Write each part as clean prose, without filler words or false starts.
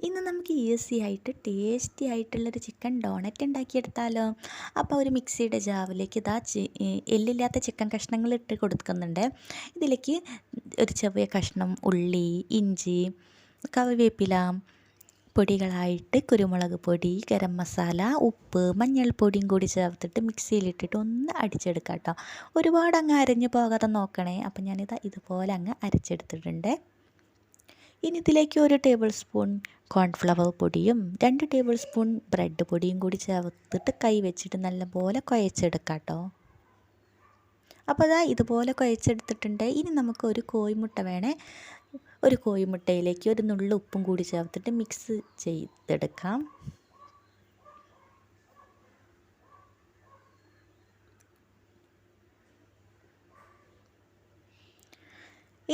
ഇന്ന് നമുക്ക് ഈസി ആയിട്ട് ടേസ്റ്റി ആയിട്ടുള്ളൊരു ചിക്കൻ ഡോണറ്റ് ഉണ്ടാക്കിയെടുത്താലോ. അപ്പോൾ ഒരു മിക്സിയുടെ ജാറിലേക്ക് ഇതാ എല്ലില്ലാത്ത ചിക്കൻ കഷ്ണങ്ങൾ ഇട്ട് കൊടുക്കുന്നുണ്ട്. ഇതിലേക്ക് ഒരു ചെറിയ കഷ്ണം ഉള്ളി, ഇഞ്ചി, കറിവേപ്പില, പൊടികളായിട്ട് കുരുമുളക് പൊടി, ഗരം മസാല, ഉപ്പ്, മഞ്ഞൾപ്പൊടിയും കൂടി ചേർത്തിട്ട് മിക്സിയിലിട്ടിട്ട് ഒന്ന് അടിച്ചെടുക്കാം കേട്ടോ. ഒരുപാട് അങ്ങ് അരഞ്ഞു പോകാതെ നോക്കണേ. അപ്പം ഞാനിതാ ഇതുപോലെ അങ്ങ് അരച്ചെടുത്തിട്ടുണ്ട്. ഇനി ഇതിലേക്ക് 1 ടേബിൾ സ്പൂൺ കോൺഫ്ലവർ പൊടിയും 2 ടേബിൾ സ്പൂൺ ബ്രെഡ് പൊടിയും കൂടി ചേർത്തിട്ട് കൈ വെച്ചിട്ട് നല്ലപോലെ കുഴച്ചെടുക്കാം കേട്ടോ. അപ്പോൾ അതാ ഇതുപോലെ കുഴച്ചെടുത്തിട്ടുണ്ട്. ഇനി നമുക്ക് ഒരു കോഴിമുട്ട വേണേ. ഒരു കോഴിമുട്ടയിലേക്ക് ഒരു നുള്ളു ഉപ്പും കൂടി ചേർത്തിട്ട് മിക്സ് ചെയ്തെടുക്കാം.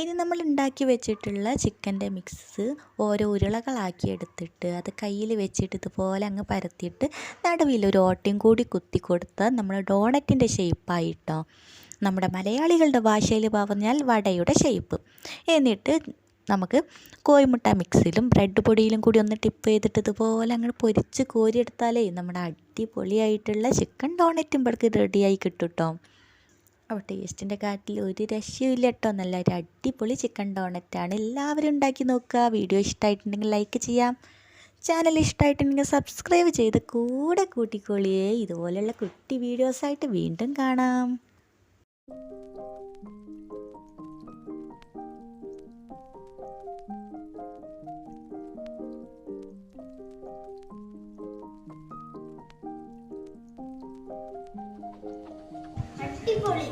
ഇനി നമ്മൾ ഉണ്ടാക്കി വെച്ചിട്ടുള്ള ചിക്കൻ്റെ മിക്സ് ഓരോ ഉരുളകളാക്കി എടുത്തിട്ട് അത് കയ്യിൽ വെച്ചിട്ട് ഇതുപോലെ അങ്ങ് പരത്തിയിട്ട് നടുവിൽ ഒരു ഓട്ടയും കൂടി കുത്തി കൊടുത്താൽ നമ്മുടെ ഡോണറ്റിൻ്റെ ഷേപ്പായിട്ടോ. നമ്മുടെ മലയാളികളുടെ ഭാഷയിൽ പറഞ്ഞാൽ വടയുടെ ഷേപ്പ്. എന്നിട്ട് നമുക്ക് കോഴിമുട്ട മിക്സിലും ബ്രെഡ് പൊടിയിലും കൂടി ഒന്ന് ടിപ്പ് ചെയ്തിട്ട് ഇതുപോലെ അങ്ങ് പൊരിച്ച് കോരിയെടുത്താലേ നമ്മുടെ അടിപൊളിയായിട്ടുള്ള ചിക്കൻ ഡോണറ്റും ഇവിടേക്ക് റെഡിയായി കിട്ടും കേട്ടോ. അപ്പോൾ ടേസ്റ്റിൻ്റെ കാര്യത്തിൽ ഒരു രക്ഷയില്ല കേട്ടോ. നല്ലൊരു അടിപൊളി ചിക്കൻ ഡോണറ്റാണ്. എല്ലാവരും ഉണ്ടാക്കി നോക്കുക. വീഡിയോ ഇഷ്ടമായിട്ടുണ്ടെങ്കിൽ ലൈക്ക് ചെയ്യാം. ചാനൽ ഇഷ്ടമായിട്ടുണ്ടെങ്കിൽ സബ്സ്ക്രൈബ് ചെയ്ത് കൂടെ കൂട്ടിക്കോളിയേ. ഇതുപോലെയുള്ള കുട്ടി വീഡിയോസായിട്ട് വീണ്ടും കാണാം. അടിപൊളി.